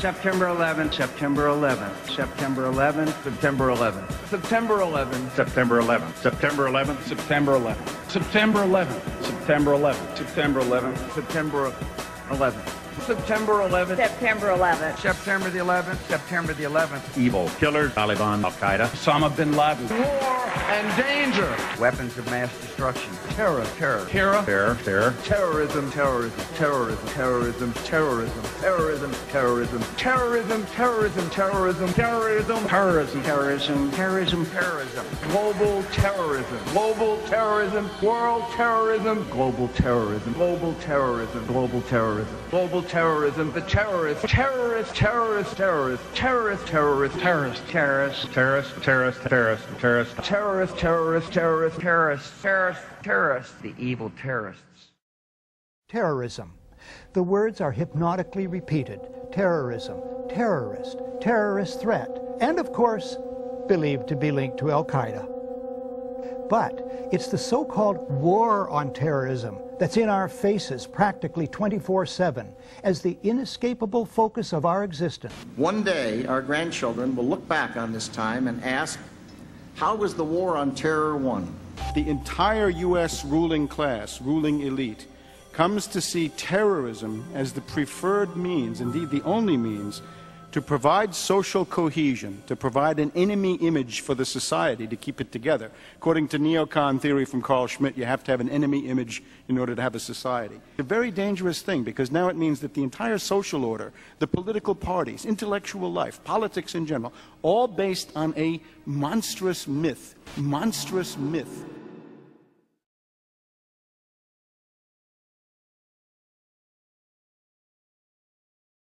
September 11th, September 11th, September 11th, September 11th, September 11th, September 11th, September 11th, September 11th, September 11th, September 11th, September 11th, September 11th. September 11th. September 11th. September the 11th. September the 11th. Evil killers, Taliban, Al-Qaeda, Osama bin Laden. War and danger. Weapons of mass destruction. Terror. Terrorism. Terrorism. Terrorism. Terrorism. Terrorism. Terrorism. Terrorism. Terrorism. Terrorism. Terrorism. Terrorism. Terrorism. Terrorism. Terrorism. Global terrorism. Global terrorism. World terrorism. Global terrorism. Global terrorism. Global terrorism. Global terrorism. The terrorists. Terrorists. Terrorists. Terrorists. Terrorists. Terrorists. Terrorists. Terrorists. terrorists, terrorists, terrorists, terrorists. Terrorists. Terrorists. Terrorists. Terrorists. Terrorists. Terrorists. The evil terrorists. Terrorism. The words are hypnotically repeated. Terrorism, terrorist, terrorist threat, and of course, believed to be linked to Al-Qaeda. But it's the so-called war on terrorism that's in our faces practically 24/7 as the inescapable focus of our existence. One day, our grandchildren will look back on this time and ask, how was the war on terror won? The entire U.S. ruling class, ruling elite, comes to see terrorism as the preferred means, indeed the only means, to provide social cohesion, to provide an enemy image for the society to keep it together. According to neocon theory from Carl Schmitt, you have to have an enemy image in order to have a society. It's a very dangerous thing because now it means that the entire social order, the political parties, intellectual life, politics in general, all based on a monstrous myth